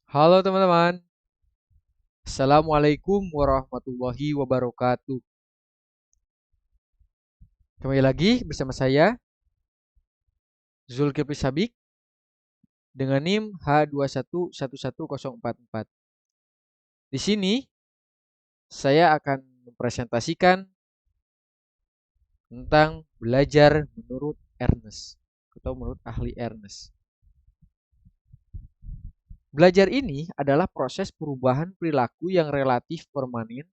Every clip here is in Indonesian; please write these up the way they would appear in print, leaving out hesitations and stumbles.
Halo teman-teman, Assalamualaikum warahmatullahi wabarakatuh. Kembali lagi bersama saya, Zulkifli Sabik, dengan NIM H21111044. Di sini, saya akan mempresentasikan tentang belajar menurut Ernest, atau menurut ahli Ernest. Belajar ini adalah proses perubahan perilaku yang relatif permanen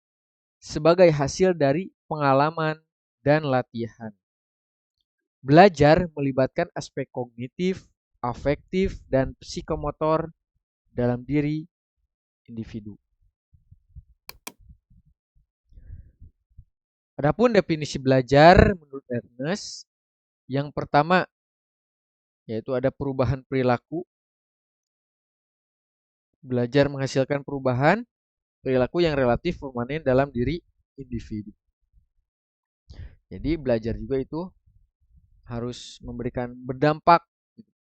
sebagai hasil dari pengalaman dan latihan. Belajar melibatkan aspek kognitif, afektif, dan psikomotor dalam diri individu. Adapun definisi belajar menurut Ernest, yang pertama yaitu ada perubahan perilaku. Belajar menghasilkan perubahan perilaku yang relatif permanen dalam diri individu. Jadi belajar juga itu harus memberikan berdampak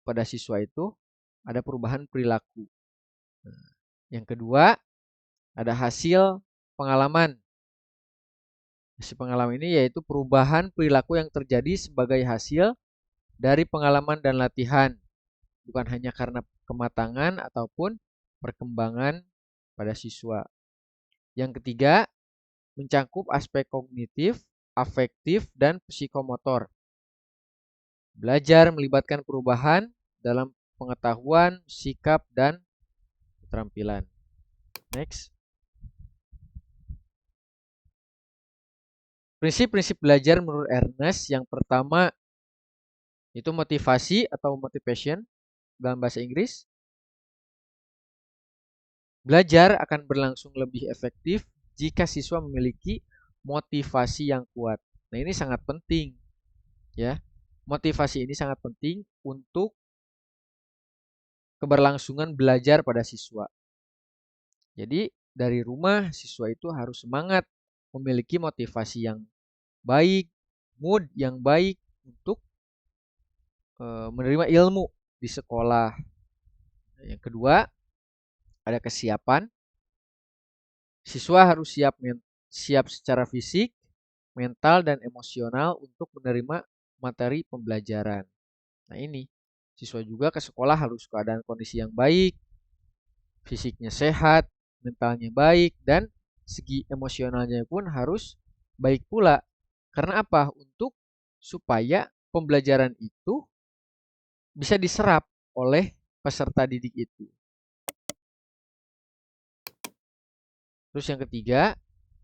pada siswa itu ada perubahan perilaku. Nah, yang kedua ada hasil pengalaman. Hasil pengalaman ini yaitu perubahan perilaku yang terjadi sebagai hasil dari pengalaman dan latihan, bukan hanya karena kematangan ataupun perkembangan pada siswa. Yang ketiga, mencakup aspek kognitif, afektif, dan psikomotor. Belajar melibatkan perubahan dalam pengetahuan, sikap, dan keterampilan. Next. Prinsip-prinsip belajar menurut Ernest yang pertama itu motivasi atau motivation dalam bahasa Inggris. Belajar akan berlangsung lebih efektif jika siswa memiliki motivasi yang kuat. Nah, ini sangat penting ya. Motivasi ini sangat penting untuk keberlangsungan belajar pada siswa. Jadi, dari rumah siswa itu harus semangat memiliki motivasi yang baik, mood yang baik untuk menerima ilmu di sekolah. Yang kedua, ada kesiapan. Siswa harus siap secara fisik, mental, dan emosional untuk menerima materi pembelajaran. Nah ini, siswa juga ke sekolah harus keadaan kondisi yang baik, fisiknya sehat, mentalnya baik, dan segi emosionalnya pun harus baik pula. Karena apa? Untuk supaya pembelajaran itu bisa diserap oleh peserta didik itu. Terus yang ketiga,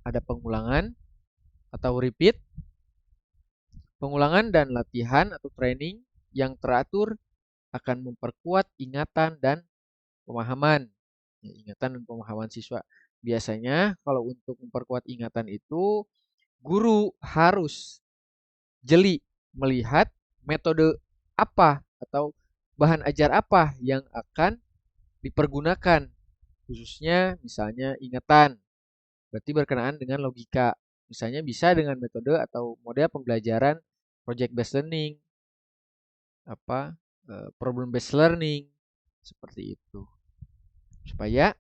ada pengulangan atau repeat. Pengulangan dan latihan atau training yang teratur akan memperkuat ingatan dan pemahaman. Ya, ingatan dan pemahaman siswa. Biasanya kalau untuk memperkuat ingatan itu, guru harus jeli melihat metode apa atau bahan ajar apa yang akan dipergunakan. Khususnya misalnya ingatan. Berarti berkenaan dengan logika. Misalnya bisa dengan metode atau model pembelajaran project based learning, problem based learning seperti itu. Supaya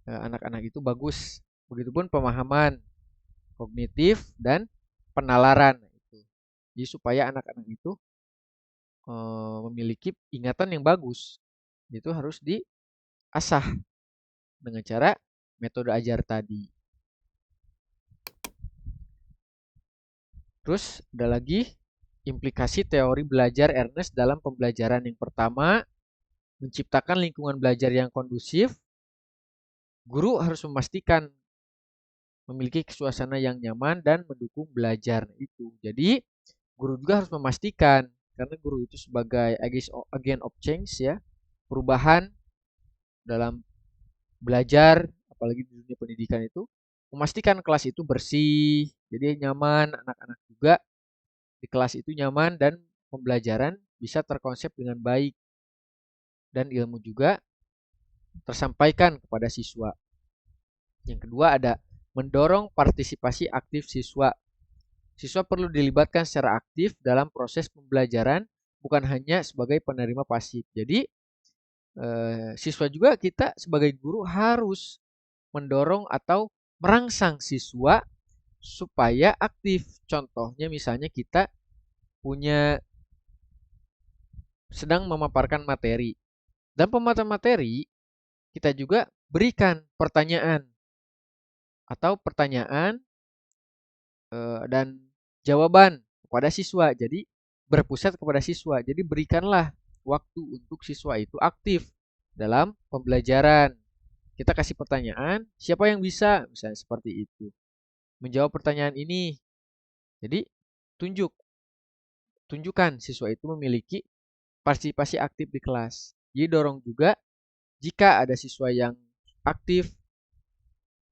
anak-anak itu bagus. Begitupun pemahaman kognitif dan penalaran itu. Jadi supaya anak-anak itu memiliki ingatan yang bagus. Itu harus diasah dengan cara metode ajar tadi. Terus ada lagi implikasi teori belajar Ernest dalam pembelajaran. Yang pertama, menciptakan lingkungan belajar yang kondusif. Guru harus memastikan memiliki suasana yang nyaman dan mendukung belajar itu. Jadi, guru juga harus memastikan karena guru itu sebagai agent of change ya, perubahan dalam belajar apalagi di dunia pendidikan itu memastikan kelas itu bersih, jadi nyaman, anak-anak juga di kelas itu nyaman dan pembelajaran bisa terkonsep dengan baik dan ilmu juga tersampaikan kepada siswa. Yang kedua ada mendorong partisipasi aktif siswa. Siswa perlu dilibatkan secara aktif dalam proses pembelajaran bukan hanya sebagai penerima pasif. Jadi siswa juga kita sebagai guru harus mendorong atau merangsang siswa supaya aktif. Contohnya misalnya kita punya sedang memaparkan materi. Dan pemaparan materi kita juga berikan pertanyaan atau pertanyaan dan jawaban kepada siswa. Jadi berpusat kepada siswa. Jadi berikanlah waktu untuk siswa itu aktif dalam pembelajaran. Kita kasih pertanyaan, siapa yang bisa? Misalnya seperti itu. Menjawab pertanyaan ini. Jadi tunjukkan siswa itu memiliki partisipasi aktif di kelas. Jadi dorong juga jika ada siswa yang aktif,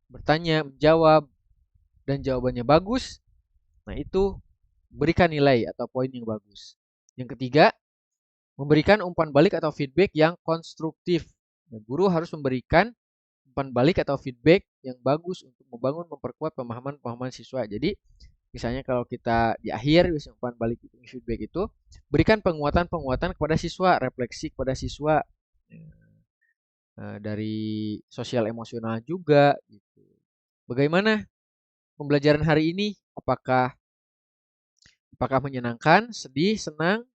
bertanya, menjawab, dan jawabannya bagus, nah itu berikan nilai atau poin yang bagus. Yang ketiga, memberikan umpan balik atau feedback yang konstruktif. Nah, guru harus memberikan umpan balik atau feedback yang bagus untuk membangun, memperkuat pemahaman siswa. Jadi, misalnya kalau kita di akhir bisa umpan balik itu, feedback itu, berikan penguatan-penguatan kepada siswa, refleksi kepada siswa dari sosial emosional juga. Gitu. Bagaimana pembelajaran hari ini? Apakah menyenangkan, sedih, senang?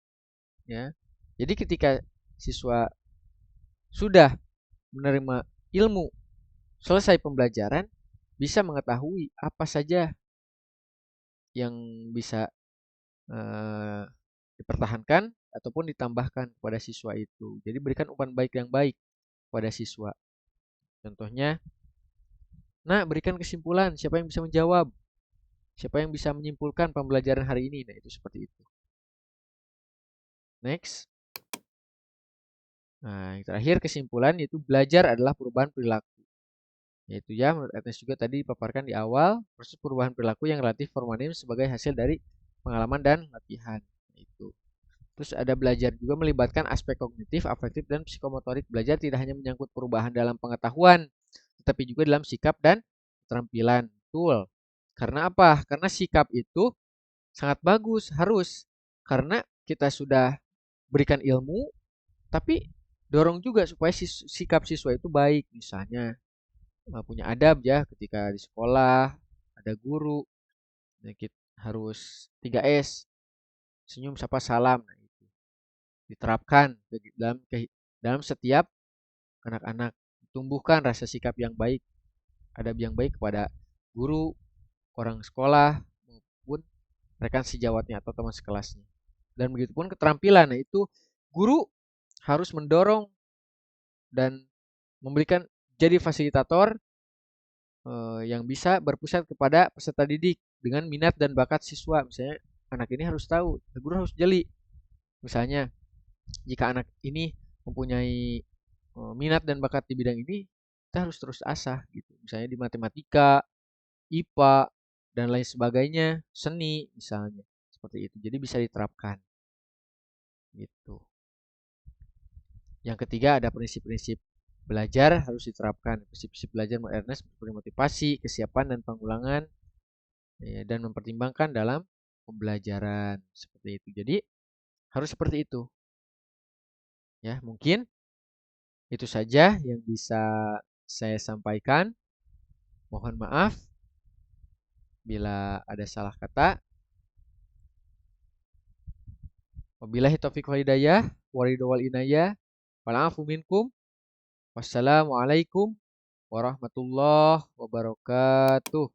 Ya. Jadi ketika siswa sudah menerima ilmu, selesai pembelajaran, bisa mengetahui apa saja yang bisa dipertahankan ataupun ditambahkan kepada siswa itu. Jadi berikan umpan baik yang baik kepada siswa. Contohnya, nah berikan kesimpulan, siapa yang bisa menjawab? Siapa yang bisa menyimpulkan pembelajaran hari ini? Nah, itu seperti itu. Next. Nah, yang terakhir kesimpulan yaitu belajar adalah perubahan perilaku. Yaitu ya, menurut Ernest juga tadi dipaparkan di awal, proses perubahan perilaku yang relatif formatif sebagai hasil dari pengalaman dan latihan. Itu. Terus ada belajar juga melibatkan aspek kognitif, afektif, dan psikomotorik. Belajar tidak hanya menyangkut perubahan dalam pengetahuan, tetapi juga dalam sikap dan keterampilan. Betul. Karena apa? Karena sikap itu sangat bagus, harus. Karena kita sudah berikan ilmu, tapi dorong juga supaya sikap siswa itu baik. Misalnya punya adab ya ketika di sekolah, ada guru, kita harus 3S, senyum, sapa, salam. Nah, itu diterapkan dalam setiap anak-anak. Tumbuhkan rasa sikap yang baik, adab yang baik kepada guru, orang sekolah, maupun rekan sejawatnya atau teman sekelasnya. Dan begitupun keterampilan, nah itu guru harus mendorong dan memberikan jadi fasilitator yang bisa berpusat kepada peserta didik dengan minat dan bakat siswa. Misalnya anak ini harus tahu, guru harus jeli. Misalnya jika anak ini mempunyai minat dan bakat di bidang ini, kita harus terus asah gitu. Misalnya di matematika, IPA, dan lain sebagainya, seni misalnya. Seperti itu. Jadi bisa diterapkan. Gitu. Yang ketiga ada prinsip-prinsip belajar harus diterapkan. Prinsip-prinsip belajar menurut Ernest seperti motivasi, kesiapan, dan pengulangan ya, dan mempertimbangkan dalam pembelajaran seperti itu. Jadi harus seperti itu. Ya, mungkin itu saja yang bisa saya sampaikan. Mohon maaf bila ada salah kata. Wabillahi taufiq wal hidayah, waridho wal inayah, wal afu minkum. Wassalamualaikum warahmatullahi wabarakatuh.